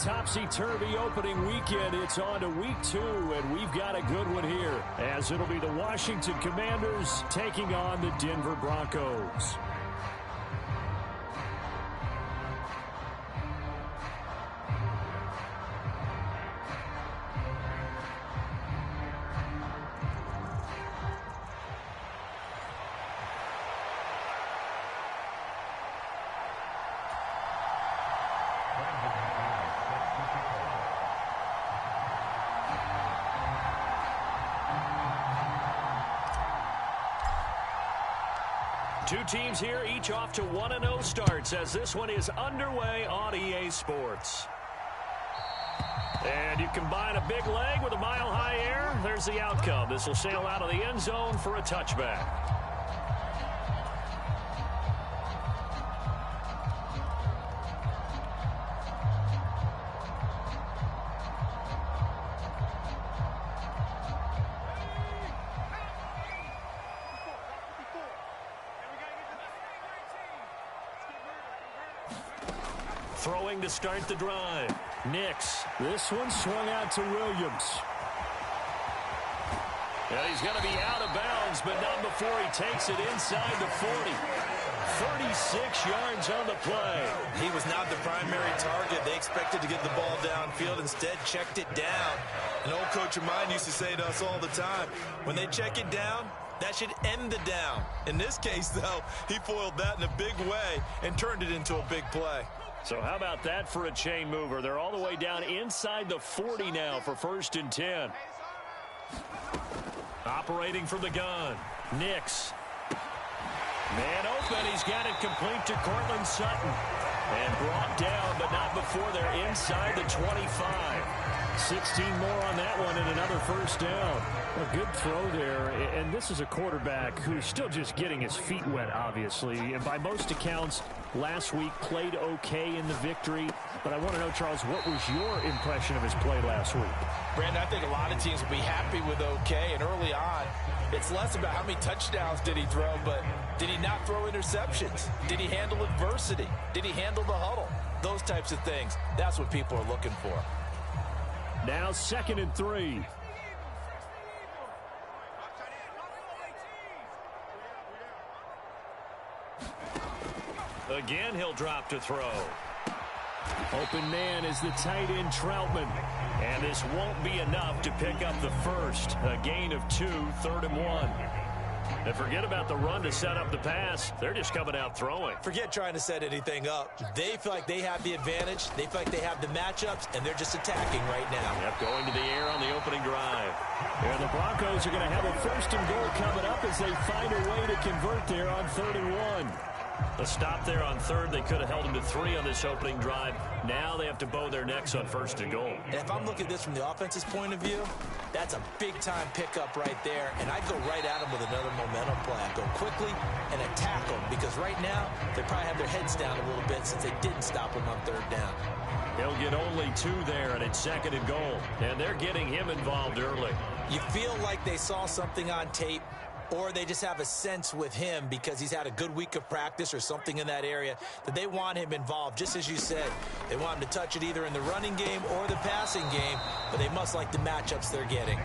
topsy-turvy opening weekend. It's on to week 2, and we've got a good one here, as it'll be the Washington Commanders taking on the Denver Broncos. Two teams here, each off to 1-0 starts as this one is underway on EA Sports. And you combine a big leg with a mile-high air, there's the outcome. This will sail out of the end zone for a touchback. Throwing to start the drive. Nix. This one swung out to Williams. And he's going to be out of bounds, but not before he takes it inside the 40. 36 yards on the play. He was not the primary target. They expected to get the ball downfield. Instead, checked it down. An old coach of mine used to say to us all the time, when they check it down, that should end the down. In this case, though, he foiled that in a big way and turned it into a big play. So how about that for a chain mover? They're all the way down inside the 40 now for 1st and 10. Operating from the gun. Nix. Man open. He's got it complete to Cortland Sutton. And brought down, but not before they're inside the 25. 16 more on that one and another 1st down. A good throw there, and this is a quarterback who's still just getting his feet wet, obviously. And by most accounts, last week played okay in the victory. But I want to know, Charles, what was your impression of his play last week? Brandon, I think a lot of teams will be happy with okay, and early on, it's less about how many touchdowns did he throw, but did he not throw interceptions? Did he handle adversity? Did he handle the huddle? Those types of things. That's what people are looking for. Now 2nd and 3. Again, he'll drop to throw. Open man is the tight end Troutman. And this won't be enough to pick up the first. A gain of 2, 3rd and 1. And forget about the run to set up the pass. They're just coming out throwing. Forget trying to set anything up. They feel like they have the advantage. They feel like they have the matchups, and they're just attacking right now. Yep, going to the air on the opening drive. And the Broncos are going to have a 1st and goal coming up as they find a way to convert there on 3rd and 1. A stop there on 3rd. They could have held him to 3 on this opening drive. Now they have to bow their necks on 1st and goal. And if I'm looking at this from the offense's point of view, that's a big-time pickup right there. And I'd go right at him with another momentum play. I'd go quickly and attack them because right now they probably have their heads down a little bit since they didn't stop him on 3rd down. He'll get only 2 there, and it's 2nd and goal. And they're getting him involved early. You feel like they saw something on tape, or they just have a sense with him because he's had a good week of practice or something in that area that they want him involved. Just as you said, they want him to touch it either in the running game or the passing game, but they must like the matchups they're getting.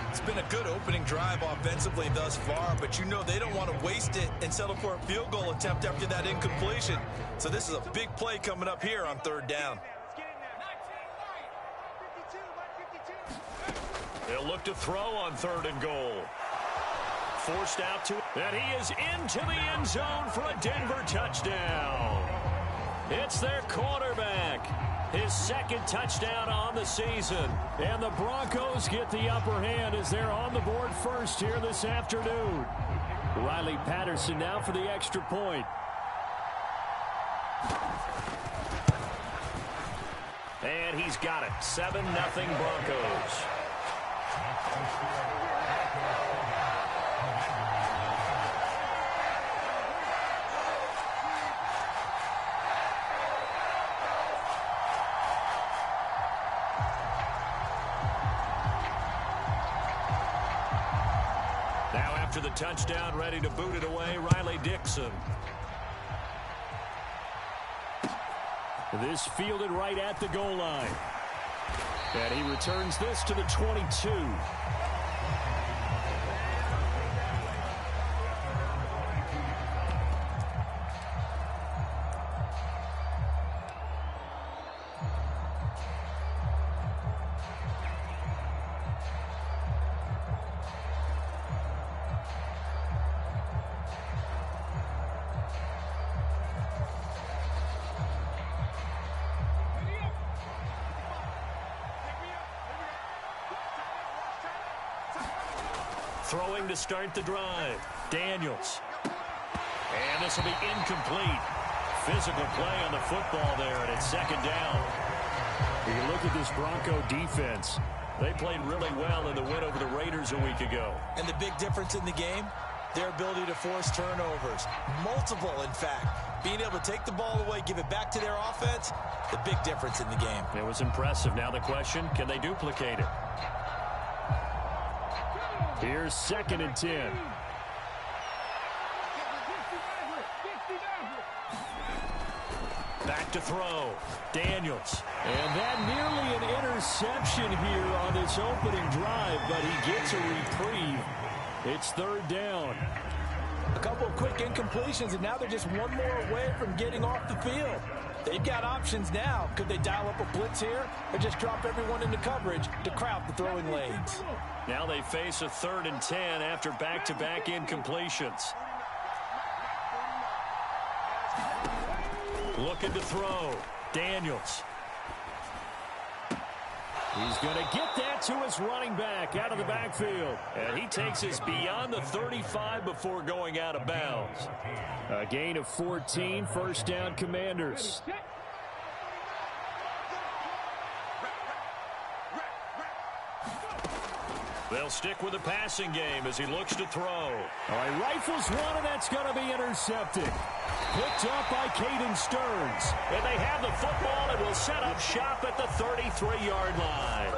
It's been a good opening drive offensively thus far, but you know they don't want to waste it and settle for a field goal attempt after that incompletion. So this is a big play coming up here on 3rd down. They'll look to throw on 3rd and goal. Forced out to, and he is into the end zone for a Denver touchdown. It's their quarterback. His 2nd touchdown on the season. And the Broncos get the upper hand as they're on the board first here this afternoon. Riley Patterson now for the extra point. And he's got it. 7-0 Broncos. Now after the touchdown, ready to boot it away, Riley Dixon. This fielded right at the goal line. And he returns this to the 22. Throwing to start the drive. Daniels. And this will be incomplete. Physical play on the football there, and it's second down. You can look at this Bronco defense. They played really well in the win over the Raiders a week ago. And the big difference in the game, their ability to force turnovers. Multiple, in fact. Being able to take the ball away, give it back to their offense, the big difference in the game. It was impressive. Now the question, can they duplicate it? Here's 2nd and 10. Back to throw. Daniels. And that nearly an interception here on this opening drive, but he gets a reprieve. It's 3rd down. A couple of quick incompletions, and now they're just one more away from getting off the field. They've got options now. Could they dial up a blitz here or just drop everyone into coverage to crowd the throwing lanes? Now they face a 3rd and 10 after back-to-back incompletions. Looking to throw. Daniels. He's going to get that to his running back out of the backfield. And he takes us beyond the 35 before going out of bounds. A gain of 14, 1st down Commanders. They'll stick with the passing game as he looks to throw. All right, rifles one, and that's going to be intercepted. Picked up by Caden Stearns. And they have the football and will set up shop at the 33-yard line.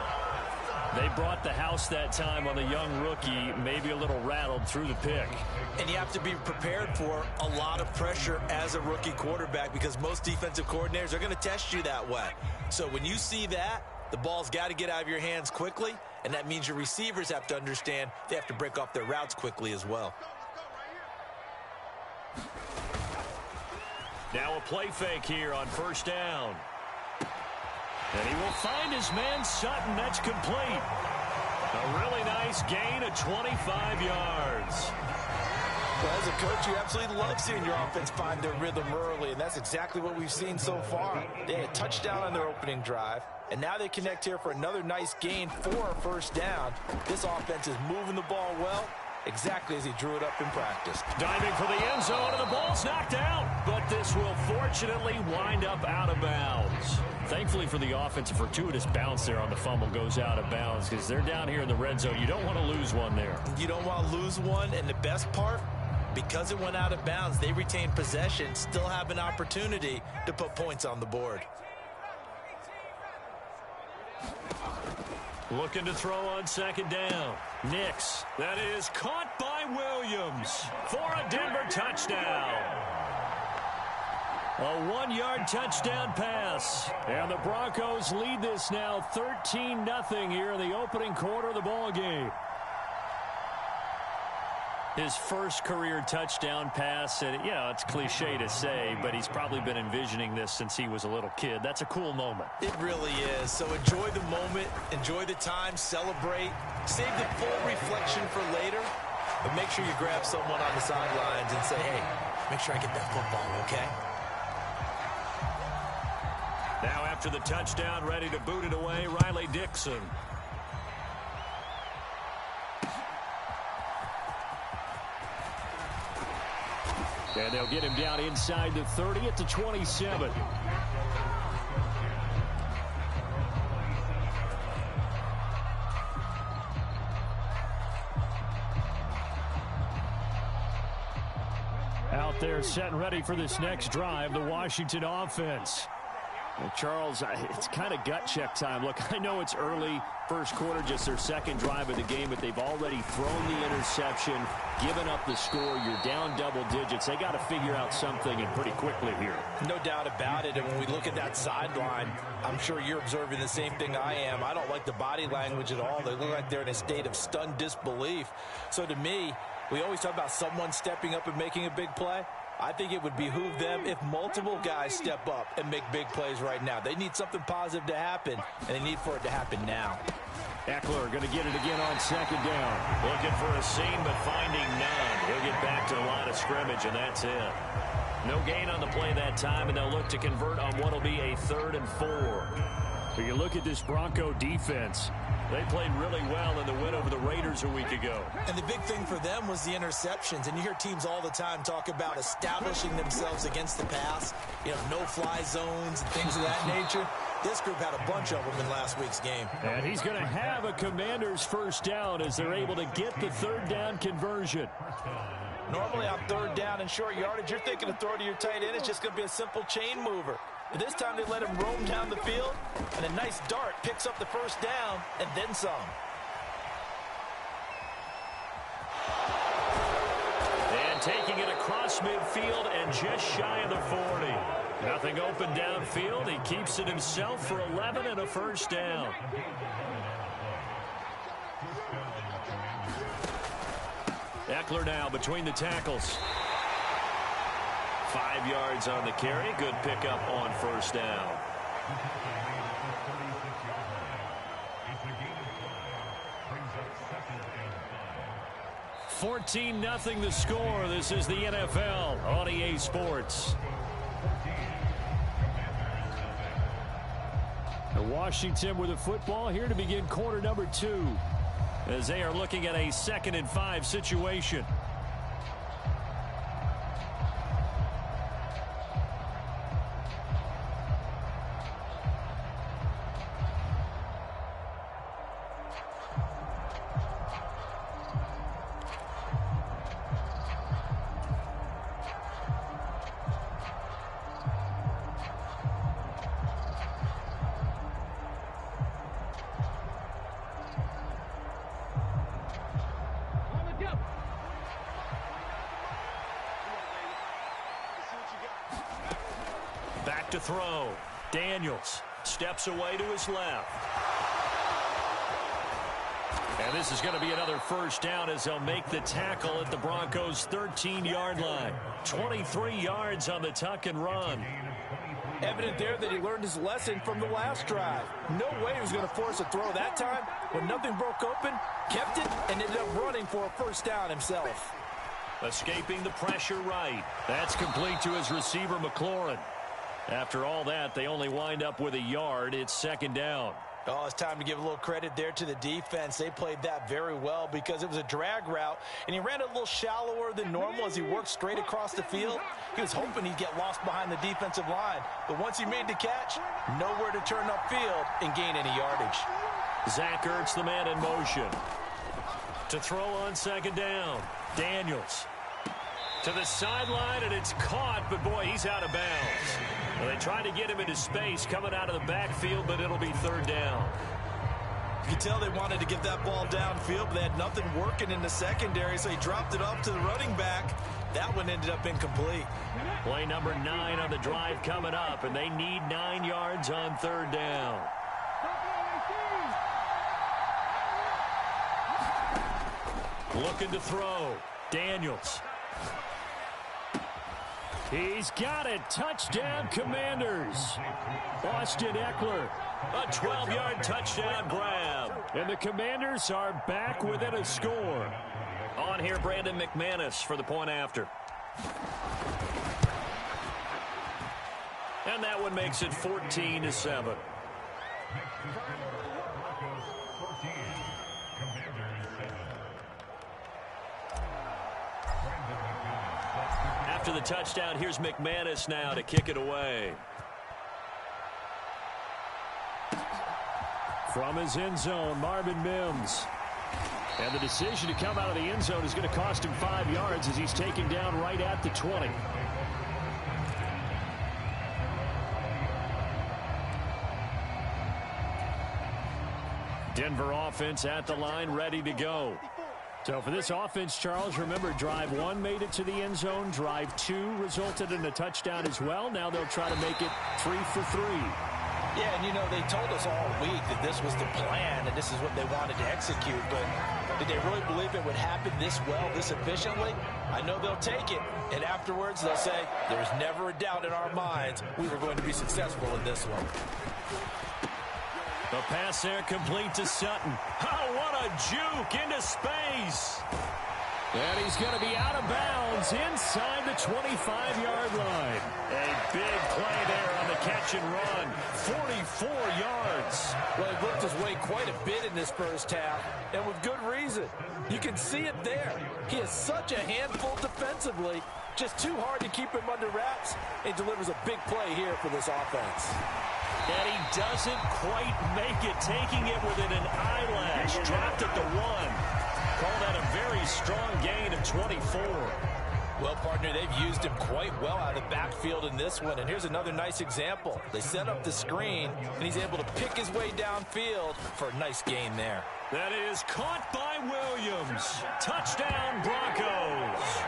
They brought the house that time on the young rookie, maybe a little rattled through the pick. And you have to be prepared for a lot of pressure as a rookie quarterback because most defensive coordinators are going to test you that way. So when you see that, the ball's got to get out of your hands quickly, and that means your receivers have to understand they have to break off their routes quickly as well. Now a play fake here on 1st down. And he will find his man Sutton. That's complete. A really nice gain of 25 yards. Well, as a coach, you absolutely love seeing your offense find their rhythm early, and that's exactly what we've seen so far. They had a touchdown on their opening drive, and now they connect here for another nice gain for a 1st down. This offense is moving the ball well, exactly as he drew it up in practice. Diving for the end zone, and the ball's knocked out. But this will fortunately wind up out of bounds. Thankfully for the offense, a fortuitous bounce there on the fumble goes out of bounds because they're down here in the red zone. You don't want to lose one there. You don't want to lose one, and the best part, because it went out of bounds, they retain possession, still have an opportunity to put points on the board. Looking to throw on 2nd down. Nix. That is caught by Williams for a Denver touchdown. A 1-yard touchdown pass. And the Broncos lead this now 13-0 here in the opening quarter of the ball game. His first career touchdown pass, and it's cliche to say, but he's probably been envisioning this since he was a little kid. That's a cool moment. It really is. So enjoy the moment, enjoy the time, celebrate, save the full reflection for later, but make sure you grab someone on the sidelines and say, hey, make sure I get that football, okay? Now after the touchdown, ready to boot it away, Riley Dixon. And they'll get him down inside the 30 at the 27. Out there set and ready for this next drive, the Washington offense. Charles, it's kind of gut check time. Look, I know it's early, first quarter, just their second drive of the game, but they've already thrown the interception, given up the score. You're down double digits. They got to figure out something, and pretty quickly here. No doubt about it. And when we look at that sideline, I'm sure you're observing the same thing I am. I don't like the body language at all. They look like they're in a state of stunned disbelief. So to me, we always talk about someone stepping up and making a big play. I think it would behoove them if multiple guys step up and make big plays right now. They need something positive to happen, and they need for it to happen now. Eckler going to get it again on second down. Looking for a seam, but finding none. He'll get back to the line of scrimmage, and that's it. No gain on the play that time, and they'll look to convert on what will be a 3rd and 4. So you look at this Bronco defense. They played really well in the win over the Raiders a week ago. And the big thing for them was the interceptions. And you hear teams all the time talk about establishing themselves against the pass, no-fly zones and things of that nature. This group had a bunch of them in last week's game. And he's going to have a Commanders first down as they're able to get the 3rd down conversion. Normally on 3rd down and short yardage, you're thinking to throw to your tight end. It's just going to be a simple chain mover. But this time they let him roam down the field, and a nice dart picks up the first down and then some. And taking it across midfield and just shy of the 40. Nothing open downfield. He keeps it himself for 11 and a first down. Eckler now between the tackles. 5 yards on the carry. Good pickup on first down. $14-0 the score. This is the NFL on EA Sports. Washington with the football here to begin quarter number 2 as they are looking at a 2nd and 5 situation. Back to throw. Daniels steps away to his left. And this is going to be another first down as they'll make the tackle at the Broncos' 13-yard line. 23 yards on the tuck and run. Evident there that he learned his lesson from the last drive. No way he was going to force a throw that time. When nothing broke open, kept it, and ended up running for a first down himself. Escaping the pressure right. That's complete to his receiver, McLaurin. After all that, they only wind up with a yard. It's 2nd down. Oh, it's time to give a little credit there to the defense. They played that very well because it was a drag route, and he ran a little shallower than normal as he worked straight across the field. He was hoping he'd get lost behind the defensive line, but once he made the catch, nowhere to turn upfield and gain any yardage. Zach Ertz, the man in motion. To throw on 2nd down. Daniels to the sideline, and it's caught, but boy, he's out of bounds. Well, they tried to get him into space coming out of the backfield, but it'll be 3rd down. You can tell they wanted to get that ball downfield, but they had nothing working in the secondary, so he dropped it up to the running back. That one ended up incomplete. Play number 9 on the drive coming up, and they need 9 yards on 3rd down. Looking to throw. Daniels. He's got it. Touchdown, Commanders. Austin Eckler. A 12-yard touchdown grab. And the Commanders are back within a score. On here, Brandon McManus for the point after. And that one makes it 14-7. After the touchdown, here's McManus now to kick it away. From his end zone, Marvin Mims. And the decision to come out of the end zone is going to cost him 5 yards as he's taken down right at the 20. Denver offense at the line, ready to go. So for this offense, Charles, remember, drive 1 made it to the end zone. Drive 2 resulted in a touchdown as well. Now they'll try to make it 3 for 3. Yeah, and, you know, they told us all week that this was the plan and this is what they wanted to execute. But did they really believe it would happen this well, this efficiently? I know they'll take it. And afterwards, they'll say, there's never a doubt in our minds we were going to be successful in this one. The pass there complete to Sutton. Oh, what a juke into space. And he's going to be out of bounds inside the 25-yard line. A big play there on the catch and run. 44 yards. Well, he worked his way quite a bit in this first half, and with good reason. You can see it there. He is such a handful defensively. Just too hard to keep him under wraps. He delivers a big play here for this offense. And he doesn't quite make it, taking it within an eyelash. Dropped at the 1. Call that a very strong gain of 24. Well, partner, they've used him quite well out of the backfield in this one. And here's another nice example. They set up the screen, and he's able to pick his way downfield for a nice gain there. That is caught by Williams. Touchdown, Broncos.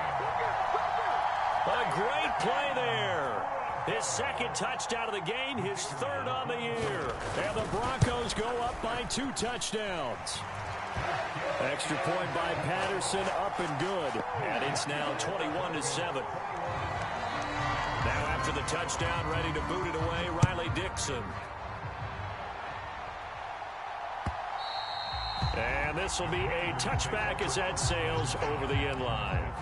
A great play there. His second touchdown of the game, his third on the year. And the Broncos go up by 2 touchdowns. Extra point by Patterson, up and good. And it's now 21-7. Now after the touchdown, ready to boot it away, Riley Dixon. And this will be a touchback as that sails over the end line.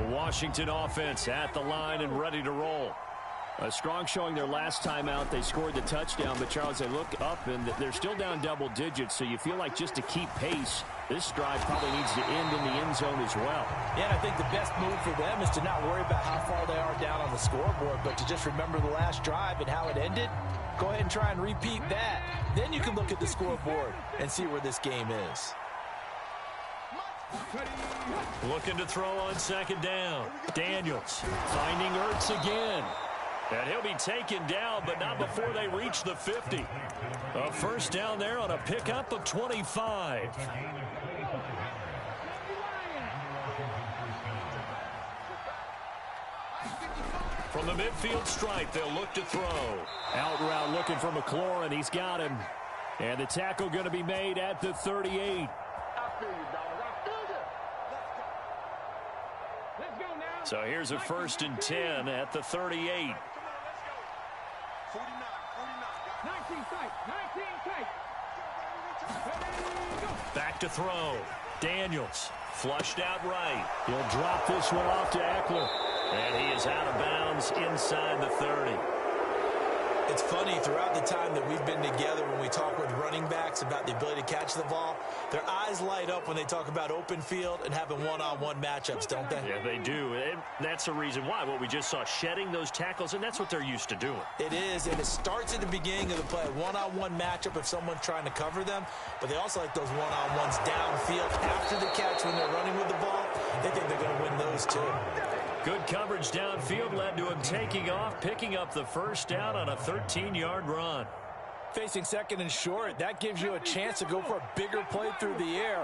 Washington offense at the line and ready to roll. A strong showing their last time out. They scored the touchdown, but Charles, they look up and they're still down double digits, so you feel like just to keep pace, this drive probably needs to end in the end zone as well. Yeah, and I think the best move for them is to not worry about how far they are down on the scoreboard, but to just remember the last drive and how it ended. Go ahead and try and repeat that. Then you can look at the scoreboard and see where this game is. Looking to throw on second down. Daniels finding Ertz again. And he'll be taken down, but not before they reach the 50. A first down there on a pickup of 25. From the midfield stripe, they'll look to throw. Out route looking for McLaurin. He's got him. And the tackle going to be made at the 38. So here's a 1st and 10 at the 38. Back to throw. Daniels flushed out right. He'll drop this one off to Eckler. And he is out of bounds inside the 30. It's funny, throughout the time that we've been together, when we talk with running backs about the ability to catch the ball, their eyes light up when they talk about open field and having one-on-one matchups, don't they? Yeah, they do. And that's the reason why. What we just saw, shedding those tackles, and that's what they're used to doing. It is, and it starts at the beginning of the play. One-on-one matchup if someone's trying to cover them, but they also like those one-on-ones downfield after the catch when they're running with the ball. They think they're going to win those too. Good coverage downfield led to him taking off, picking up the first down on a 13-yard run. Facing second and short, that gives you a chance to go for a bigger play through the air.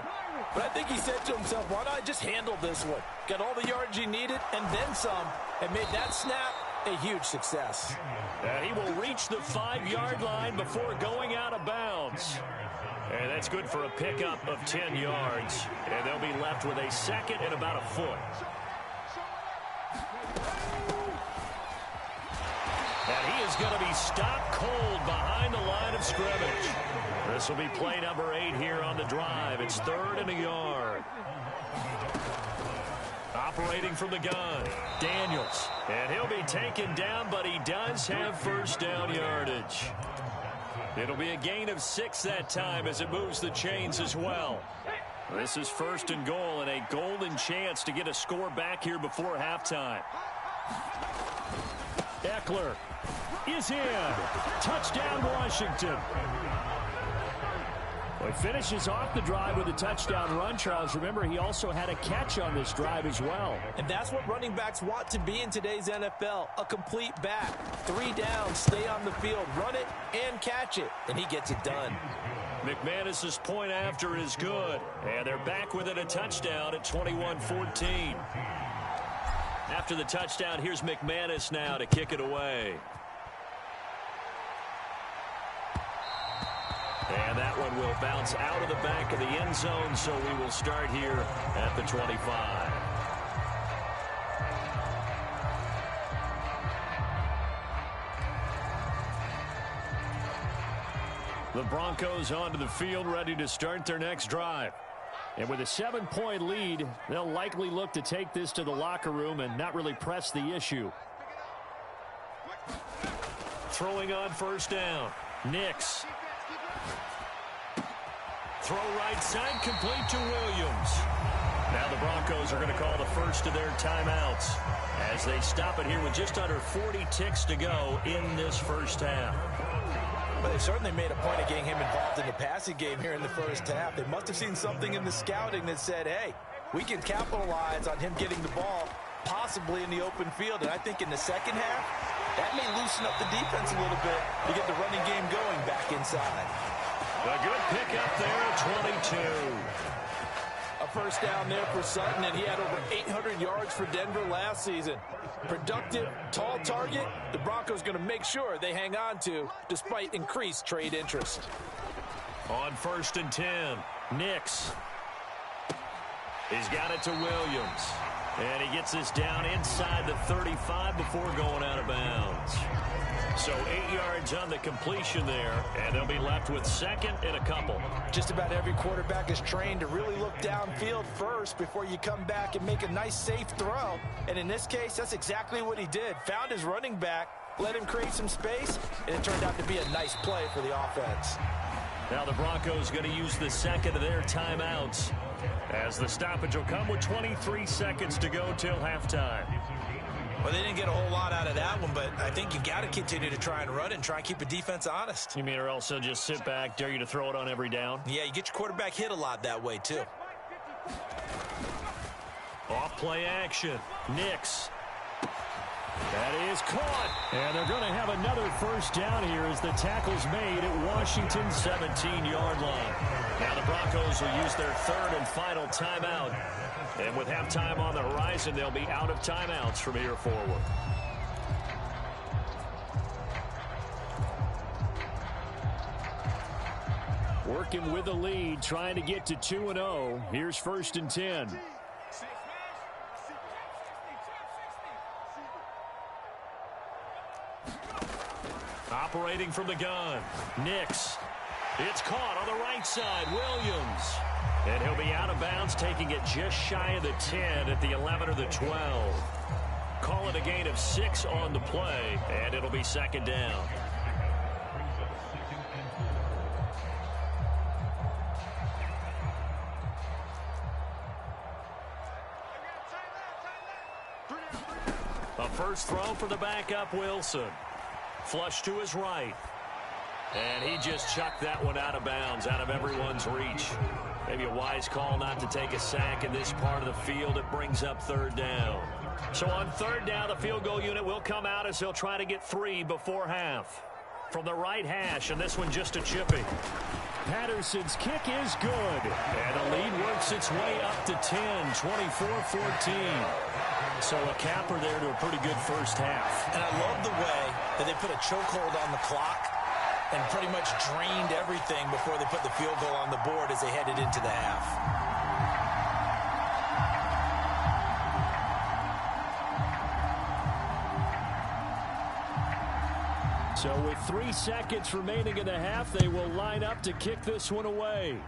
But I think he said to himself, why not just handle this one? Got all the yards he needed and then some, and made that snap a huge success. And he will reach the 5-yard line before going out of bounds. And that's good for a pickup of 10 yards. And they'll be left with a second and about a foot. And he is going to be stopped cold behind the line of scrimmage. This will be play number 8 here on the drive. It's 3rd and a yard. Operating from the gun, Daniels. And he'll be taken down, but he does have first down yardage. It'll be a gain of 6 that time as it moves the chains as well. This is 1st and goal and a golden chance to get a score back here before halftime. Eckler is in. Touchdown, Washington. Well, He finishes off the drive with a touchdown run, Charles. Remember, he also had a catch on this drive as well. And that's what running backs want to be in today's NFL, a complete back. 3 downs, stay on the field, run it, and catch it, and he gets it done. McManus's point after is good, and they're back within a touchdown at 21-14. After the touchdown, here's McManus now to kick it away. And that one will bounce out of the back of the end zone, so we will start here at the 25. The Broncos onto the field, ready to start their next drive. And with a 7-point lead, they'll likely look to take this to the locker room and not really press the issue. Throwing on first down. Nix. Throw right side, complete to Williams. Now the Broncos are going to call the first of their timeouts as they stop it here with just under 40 ticks to go in this first half. But they certainly made a point of getting him involved in the passing game here in the first half. They must have seen something in the scouting that said, hey, we can capitalize on him getting the ball possibly in the open field. And I think in the second half, that may loosen up the defense a little bit to get the running game going back inside. A good pickup there at 22. A first down there for Sutton, and he had over 800 yards for Denver last season. Productive, tall target, the Broncos going to make sure they hang on to despite increased trade interest. On first and 10, Nix. He's got it to Williams. And he gets this down inside the 35 before going out of bounds. So 8 yards on the completion there, and they'll be left with second and a couple. Just about every quarterback is trained to really look downfield first before you come back and make a nice, safe throw. And in this case, that's exactly what he did. Found his running back, let him create some space, and it turned out to be a nice play for the offense. Now the Broncos going to use the second of their timeouts as the stoppage will come with 23 seconds to go till halftime. Well, they didn't get a whole lot out of that one, but I think you've got to continue to try and run and try and keep the defense honest. You mean or else they'll just sit back, dare you to throw it on every down? Yeah, you get your quarterback hit a lot that way, too. Off play action. Nix. That is caught. And they're going to have another first down here as the tackle's made at Washington's 17-yard line. Now the Broncos will use their third and final timeout. And with halftime on the horizon, they'll be out of timeouts from here forward. Working with the lead, trying to get to 2-0. Here's first and 10. Operating from the gun, Nix. It's caught on the right side, Williams. And he'll be out of bounds, taking it just shy of the 10 at the 11 or the 12. Call it a gain of 6 on the play, and it'll be second down. A first throw for the backup, Wilson. Flush to his right. And he just chucked that one out of bounds, out of everyone's reach. Maybe a wise call not to take a sack in this part of the field. It brings up third down. So on third down, the field goal unit will come out as they'll try to get 3 before half. From the right hash, and this one just a chippy. Patterson's kick is good. And the lead works its way up to 10, 24-14. So a capper there to a pretty good first half. And I love the way that they put a chokehold on the clock and pretty much drained everything before they put the field goal on the board as they headed into the half. So with 3 seconds remaining in the half, they will line up to kick this one away.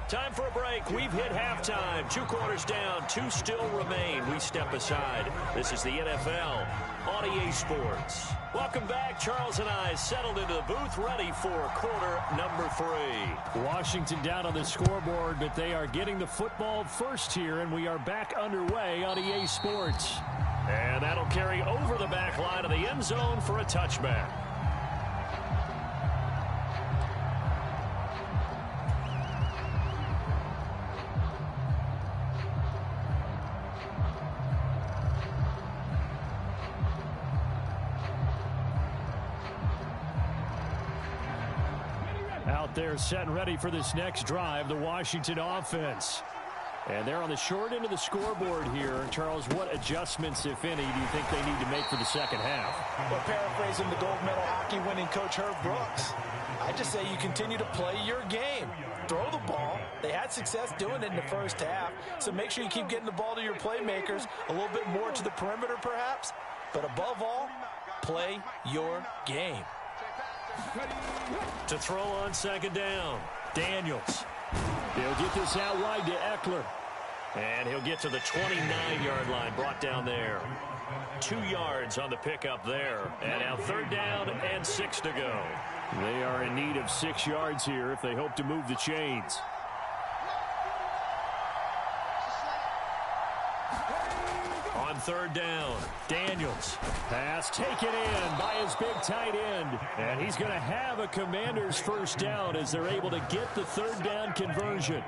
Time for a break. We've hit halftime. 2 quarters down. 2 still remain. We step aside. This is the NFL on EA Sports. Welcome back. Charles and I settled into the booth, ready for quarter number 3. Washington down on the scoreboard, but they are getting the football first here, and we are back underway on EA Sports. And that'll carry over the back line of the end zone for a touchback. Out there set and ready for this next drive, the Washington offense. And they're on the short end of the scoreboard here. Charles, what adjustments, if any, do you think they need to make for the second half? Well, paraphrasing the gold medal hockey winning coach Herb Brooks, I just say you continue to play your game. Throw the ball. They had success doing it in the first half, so make sure you keep getting the ball to your playmakers, a little bit more to the perimeter perhaps, but above all, play your game. To throw on second down, Daniels. He'll get this out wide to Eckler. And he'll get to the 29-yard line, brought down there. 2 yards on the pickup there. And now third down and 6 to go. They are in need of 6 yards here if they hope to move the chains. On third down, Daniels. Pass taken in by his big tight end. And he's going to have a Commanders first down as they're able to get the third down conversion.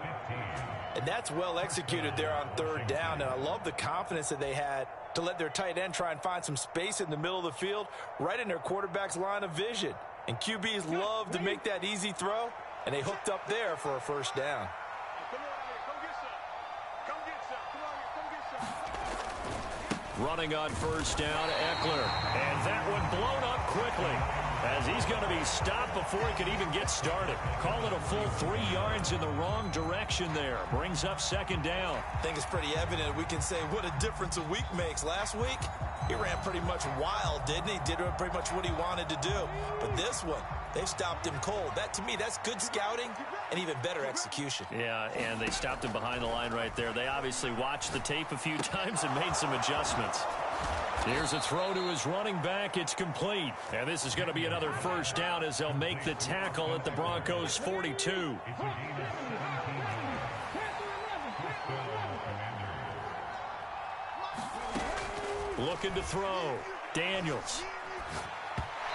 And that's well executed there on third down. And I love the confidence that they had to let their tight end try and find some space in the middle of the field, right in their quarterback's line of vision. And QBs love to make that easy throw, and they hooked up there for a first down. Running on first down, Eckler. And that one blown up quickly as he's going to be stopped before he could even get started. Call it a full 3 yards in the wrong direction there. Brings up second down. I think it's pretty evident we can say what a difference a week makes. Last week, he ran pretty much wild, didn't he? Did pretty much what he wanted to do. But this one, they've stopped him cold. That, to me, that's good scouting and even better execution. Yeah, and they stopped him behind the line right there. They obviously watched the tape a few times and made some adjustments. Here's a throw to his running back. It's complete. And this is going to be another first down as they'll make the tackle at the Broncos' 42. Looking to throw. Daniels.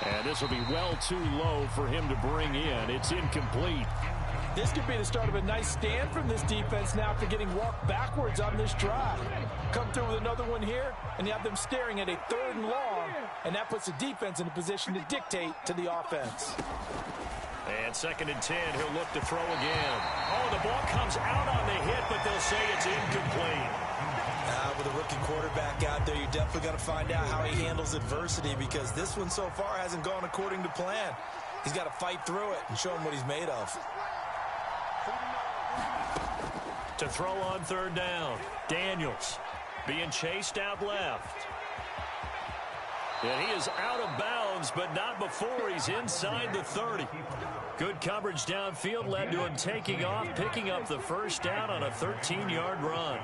And this will be well too low for him to bring in. It's incomplete. This could be the start of a nice stand from this defense now after getting walked backwards on this drive. Come through with another one here, and you have them staring at a third and long, and that puts the defense in a position to dictate to the offense. And second and 10, he'll look to throw again. Oh, the ball comes out on the hit, but they'll say it's incomplete. With a rookie quarterback out there, you're definitely going to find out how he handles adversity because this one so far hasn't gone according to plan. He's got to fight through it and show him what he's made of. To throw on third down, Daniels being chased out left. And he is out of bounds, but not before he's inside the 30. Good coverage downfield led to him taking off, picking up the first down on a 13-yard run.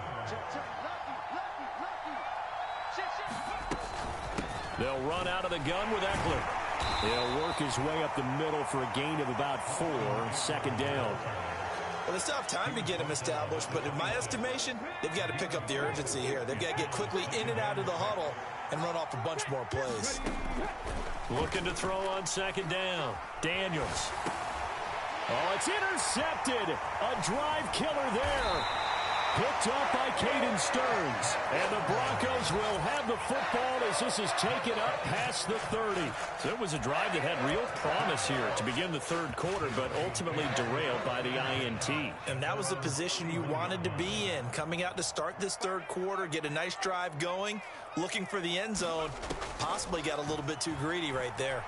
They'll run out of the gun with Eckler. He'll work his way up the middle for a gain of about 4, second down. Well, they still have time to get him established, but in my estimation, they've got to pick up the urgency here. They've got to get quickly in and out of the huddle and run off a bunch more plays. Looking to throw on second down. Daniels. Oh, it's intercepted. A drive killer there. Picked up by Caden Stearns. And the Broncos will have the football as this is taken up past the 30. So it was a drive that had real promise here to begin the third quarter, but ultimately derailed by the INT. And that was the position you wanted to be in. Coming out to start this third quarter, get a nice drive going, looking for the end zone. Possibly got a little bit too greedy right there.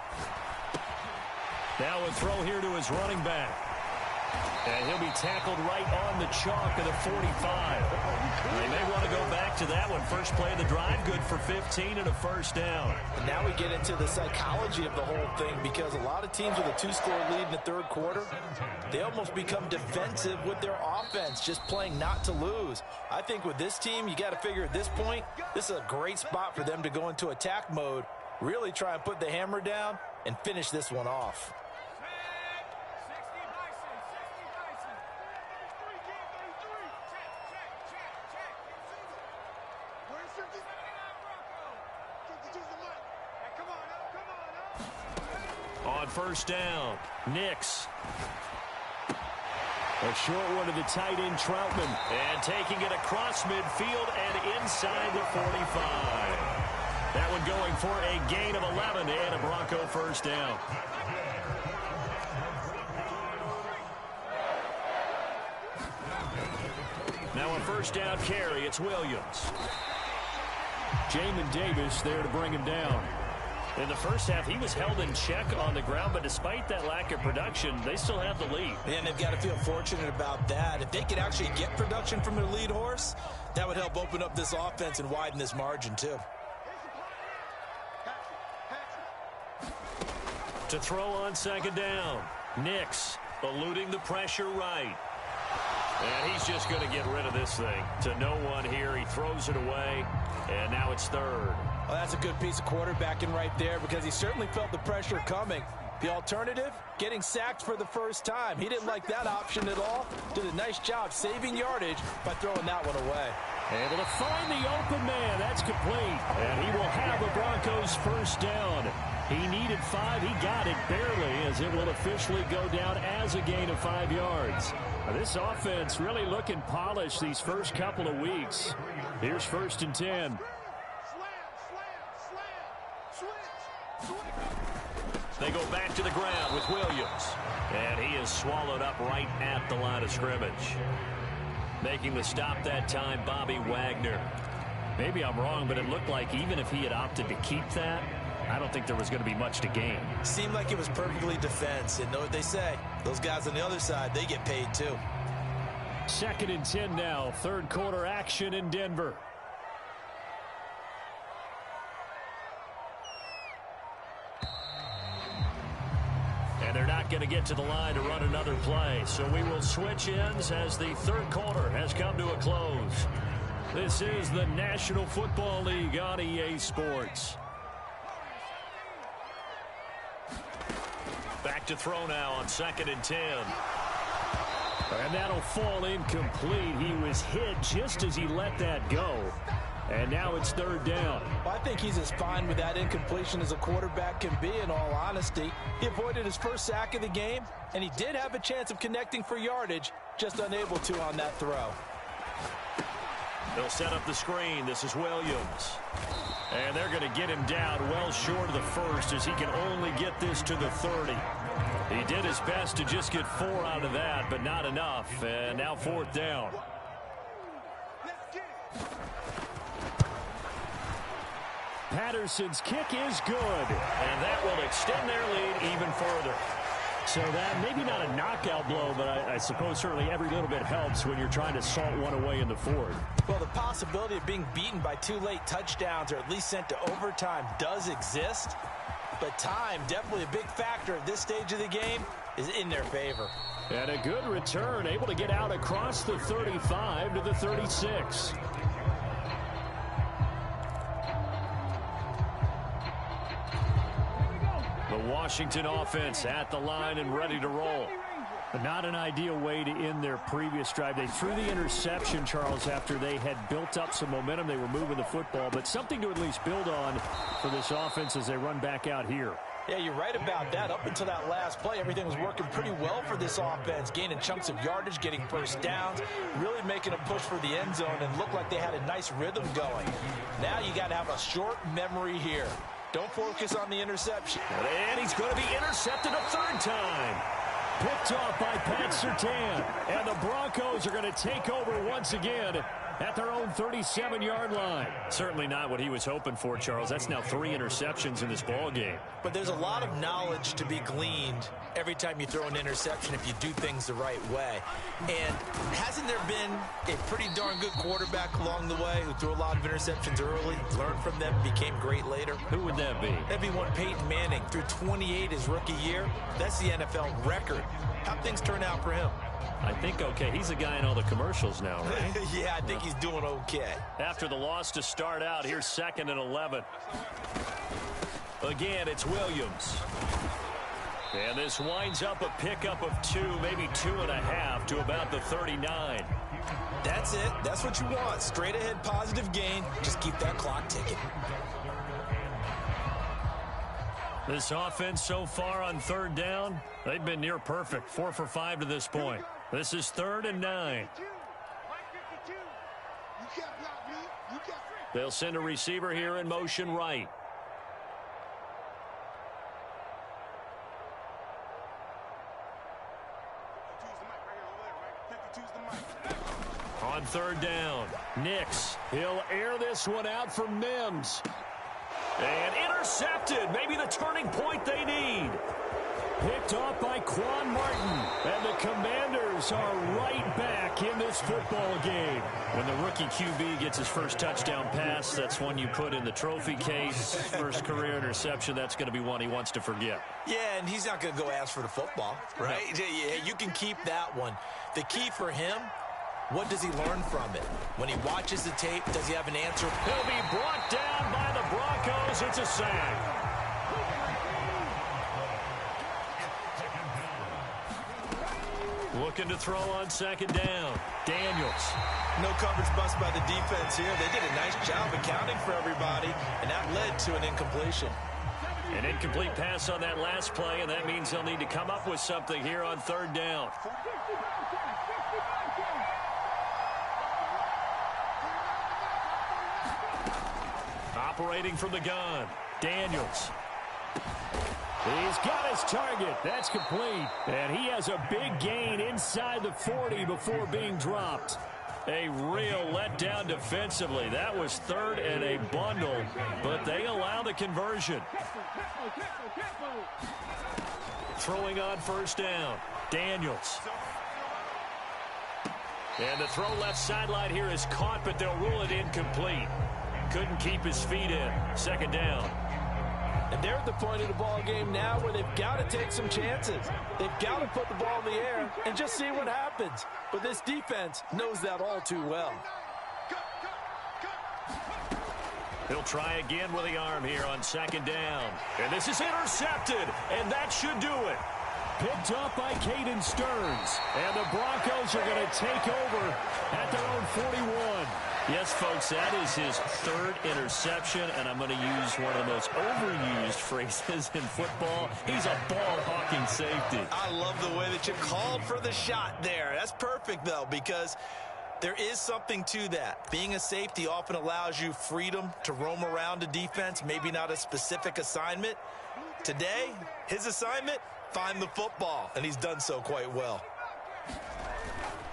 Now a throw here to his running back. And he'll be tackled right on the chalk of the 45. They may want to go back to that one. First play of the drive, good for 15 and a first down. And now we get into the psychology of the whole thing because a lot of teams with a 2-score lead in the third quarter, they almost become defensive with their offense, just playing not to lose. I think with this team, you got to figure at this point, this is a great spot for them to go into attack mode, really try and put the hammer down and finish this one off. On first down, Nix. A short one to the tight end, Troutman. And taking it across midfield and inside the 45. That one going for a gain of 11 and a Bronco first down. Now a first down carry, it's Williams. Jamin Davis there to bring him down. In the first half, he was held in check on the ground, but despite that lack of production, they still have the lead. And they've got to feel fortunate about that. If they could actually get production from their lead horse, that would help open up this offense and widen this margin too. To throw on second down, Nix eluding the pressure right. And he's just going to get rid of this thing to no one here. He throws it away, and now it's third. Well, that's a good piece of quarterbacking right there because he certainly felt the pressure coming. The alternative, getting sacked for the first time. He didn't like that option at all. Did a nice job saving yardage by throwing that one away. Able to find the open man. That's complete. And he will have the Broncos first down. He needed 5. He got it barely as it will officially go down as a gain of 5 yards. This offense really looking polished these first couple of weeks. Here's first and 10. They go back to the ground with Williams. And he is swallowed up right at the line of scrimmage. Making the stop that time, Bobby Wagner. Maybe I'm wrong, but it looked like even if he had opted to keep that, I don't think there was going to be much to gain. Seemed like it was perfectly defense. And know what they say. Those guys on the other side, they get paid too. Second and 10 now. Third quarter action in Denver. And they're not going to get to the line to run another play. So we will switch ends as the third quarter has come to a close. This is the National Football League on EA Sports. Back to throw now on second and 10. And that'll fall incomplete. He was hit just as he let that go. And now it's third down. Well, I think he's as fine with that incompletion as a quarterback can be, in all honesty. He avoided his first sack of the game, and he did have a chance of connecting for yardage, just unable to on that throw. They'll set up the screen. This is Williams. And they're going to get him down well short of the first as he can only get this to the 30. He did his best to just get 4 out of that, but not enough. And now fourth down. Patterson's kick is good. And that will extend their lead even further. So that maybe not a knockout blow, but I suppose certainly every little bit helps when you're trying to salt one away in the fourth. Well, the possibility of being beaten by 2 late touchdowns or at least sent to overtime does exist. But time, definitely a big factor at this stage of the game, is in their favor. And a good return, able to get out across the 35 to the 36. The Washington offense at the line and ready to roll. But not an ideal way to end their previous drive. They threw the interception, Charles, after they had built up some momentum. They were moving the football, but something to at least build on for this offense as they run back out here. Yeah, you're right about that. Up until that last play, everything was working pretty well for this offense, gaining chunks of yardage, getting first downs, really making a push for the end zone, and looked like they had a nice rhythm going. Now you got to have a short memory here. Don't focus on the interception. And he's going to be intercepted a third time. Picked off by Pat Surtain. And the Broncos are going to take over once again at their own 37-yard line. Certainly not what he was hoping for, Charles. That's now 3 interceptions in this ball game. But there's a lot of knowledge to be gleaned every time you throw an interception if you do things the right way. And hasn't there been a pretty darn good quarterback along the way who threw a lot of interceptions early, learned from them, became great later? Who would that be? That'd be one Peyton Manning. Threw 28 his rookie year. That's the NFL record. How'd things turn out for him? I think okay. He's a guy in all the commercials now, right? Yeah, I think he's doing okay. After the loss to start out, here's 2nd and 11. Again, it's Williams. And this winds up a pickup of 2, maybe 2.5 to about the 39. That's it. That's what you want. Straight ahead positive gain. Just keep that clock ticking. This offense so far on third down, they've been near perfect. 4 for 5 to this point. This is 3rd and 9. They'll send a receiver here in motion right. On third down, Nix. He'll air this one out for Mims. And intercepted. Maybe the turning point they need. Picked off by Quan Martin. And the Commanders are right back in this football game. When the rookie QB gets his first touchdown pass, that's one you put in the trophy case. First career interception, that's going to be one he wants to forget. Yeah, and he's not going to go ask for the football, right? No. Yeah, you can keep that one. The key for him, what does he learn from it? When he watches the tape, does he have an answer? He'll be brought down by the Broncos. It's a sack. Looking to throw on second down. Daniels. No coverage bust by the defense here. They did a nice job accounting for everybody, and that led to an incompletion. An incomplete pass on that last play, and that means they'll need to come up with something here on third down. Operating from the gun, Daniels. He's got his target. That's complete. And he has a big gain inside the 40 before being dropped. A real letdown defensively. That was 3rd and a bundle, but they allow the conversion. Throwing on first down, Daniels. And the throw left sideline here is caught, but they'll rule it incomplete. Couldn't keep his feet in. Second down. And they're at the point of the ball game now where they've got to take some chances. They've got to put the ball in the air and just see what happens. But this defense knows that all too well. He'll try again with the arm here on second down. And this is intercepted, and that should do it. Picked up by Caden Stearns. And the Broncos are going to take over at their own 41. Yes, folks, that is his 3rd interception, and I'm going to use one of the most overused phrases in football. He's a ball-hawking safety. I love the way that you called for the shot there. That's perfect, though, because there is something to that. Being a safety often allows you freedom to roam around a defense, maybe not a specific assignment. Today, his assignment, find the football, and he's done so quite well.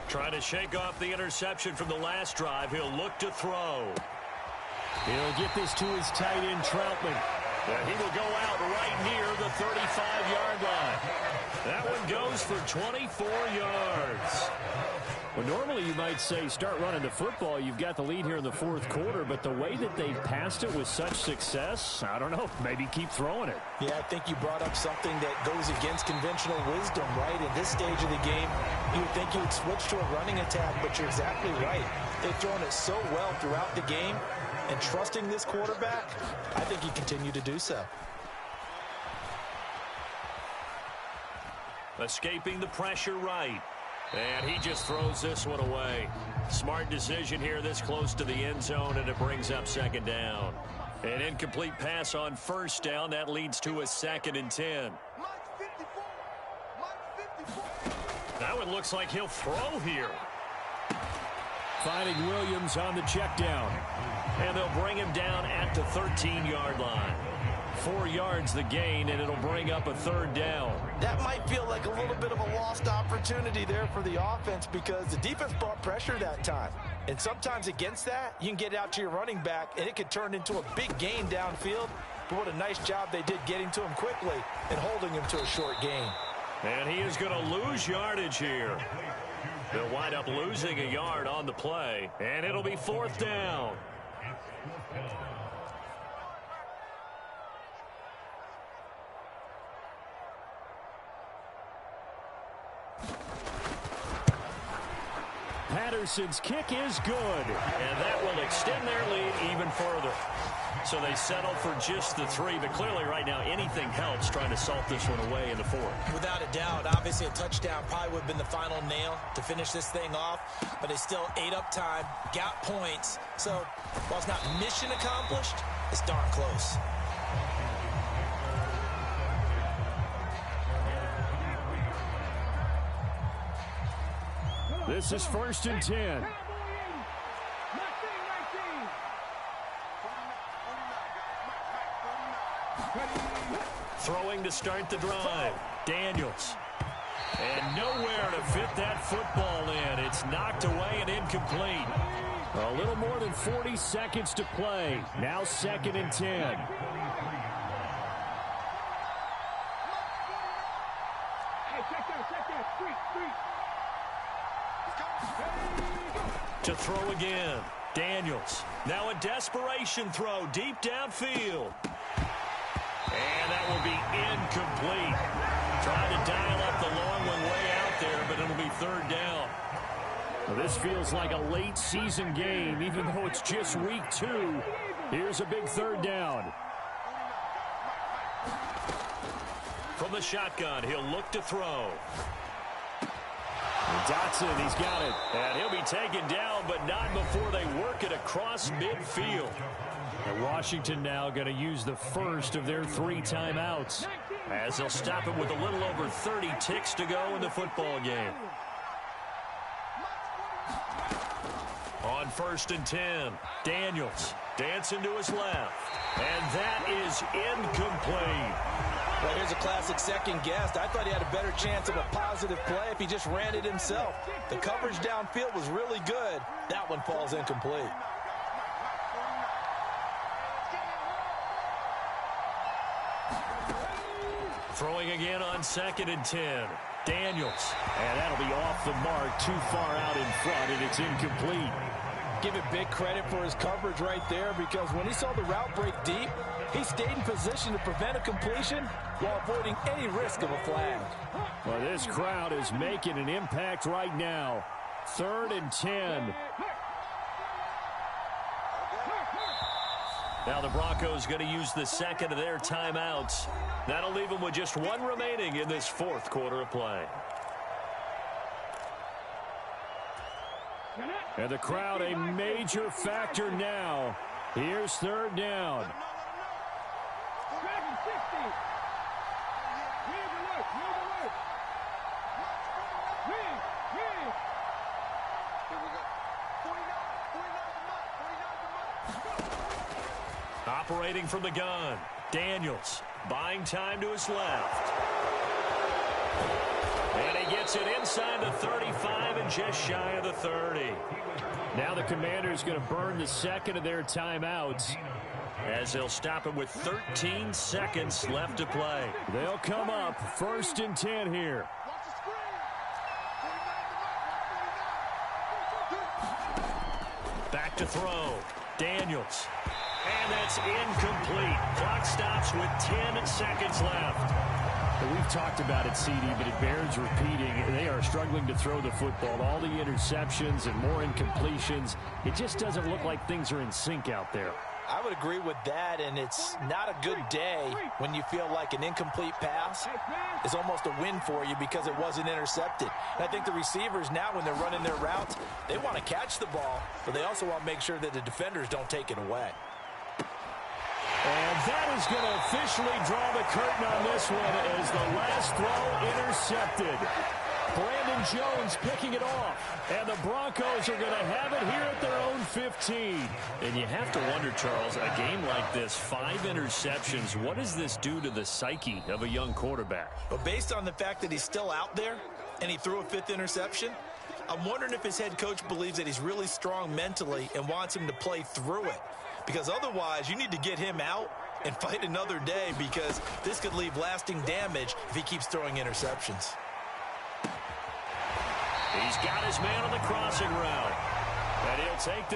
Trying to shake off the interception from the last drive. He'll look to throw. He'll get this to his tight end, Troutman. And he will go out right near the 35-yard line. That one goes for 24 yards. Well, normally you might say start running the football. You've got the lead here in the 4th quarter, but the way that they've passed it with such success, I don't know, maybe keep throwing it. Yeah, I think you brought up something that goes against conventional wisdom, right? In this stage of the game, you would think you would switch to a running attack, but you're exactly right. They've thrown it so well throughout the game, and trusting this quarterback, I think you continue to do so. Escaping the pressure right. And he just throws this one away. Smart decision here this close to the end zone, and it brings up second down. An incomplete pass on first down. That leads to a 2nd and 10. Now it looks like he'll throw here. Finding Williams on the check down. And they'll bring him down at the 13-yard line. 4 yards the gain, and it'll bring up a 3rd down. That might feel like a little bit of a lost opportunity there for the offense because the defense brought pressure that time. And sometimes against that, you can get out to your running back, and it could turn into a big gain downfield. But what a nice job they did getting to him quickly and holding him to a short gain. And he is going to lose yardage here. They'll wind up losing a yard on the play, and it'll be 4th down. Patterson's kick is good, and that will extend their lead even further. So they settle for just the 3, but clearly right now anything helps trying to salt this one away in the 4th. Without a doubt, obviously a touchdown probably would have been the final nail to finish this thing off, but they still ate up time, got points. So while it's not mission accomplished, it's darn close. This is 1st and 10. Throwing to start the drive. Daniels. And nowhere to fit that football in. It's knocked away and incomplete. A little more than 40 seconds to play. Now 2nd and 10. To throw again. Daniels. Now a desperation throw deep downfield. And that will be incomplete. Trying to dial up the long one way out there, but it'll be 3rd down. Well, this feels like a late season game, even though it's just week 2. Here's a big 3rd down. From the shotgun, he'll look to throw. Dotson, he's got it. And he'll be taken down, but not before they work it across midfield. And Washington now going to use the first of their 3 timeouts, as they'll stop it with a little over 30 ticks to go in the football game. On 1st and 10, Daniels dancing to his left. And that is incomplete. Well, here's a classic second guess. I thought he had a better chance of a positive play if he just ran it himself. The coverage downfield was really good. That one falls incomplete. Throwing again on 2nd and 10. Daniels. And that'll be off the mark, too far out in front, and it's incomplete. Give it big credit for his coverage right there, because when he saw the route break deep, he stayed in position to prevent a completion while avoiding any risk of a flag. Well, this crowd is making an impact right now. 3rd and 10. Now the Broncos going to use the 2nd of their timeouts. That'll leave them with just 1 remaining in this 4th quarter of play. And the crowd a major factor now. Here's 3rd down. Operating from the gun, Daniels buying time to his left. And he gets it inside the 35 and just shy of the 30. Now the Commanders going to burn the 2nd of their timeouts, as they'll stop him with 13 seconds left to play. They'll come up 1st and 10 here. Back to throw. Daniels. And that's incomplete. Clock stops with 10 seconds left. We've talked about it, CD, but it bears repeating. They are struggling to throw the football. All the interceptions and more incompletions. It just doesn't look like things are in sync out there. I would agree with that, and it's not a good day when you feel like an incomplete pass is almost a win for you because it wasn't intercepted. And I think the receivers now, when they're running their routes, they want to catch the ball, but they also want to make sure that the defenders don't take it away. And that is going to officially draw the curtain on this one as the last throw intercepted. Brandon Jones picking it off. And the Broncos are going to have it here at their own 15. And you have to wonder, Charles, a game like this, 5 interceptions, what does this do to the psyche of a young quarterback? Well, based on the fact that he's still out there and he threw a 5th interception, I'm wondering if his head coach believes that he's really strong mentally and wants him to play through it. Because otherwise, you need to get him out and fight another day, because this could leave lasting damage if he keeps throwing interceptions. He's got his man on the crossing route. And he'll take this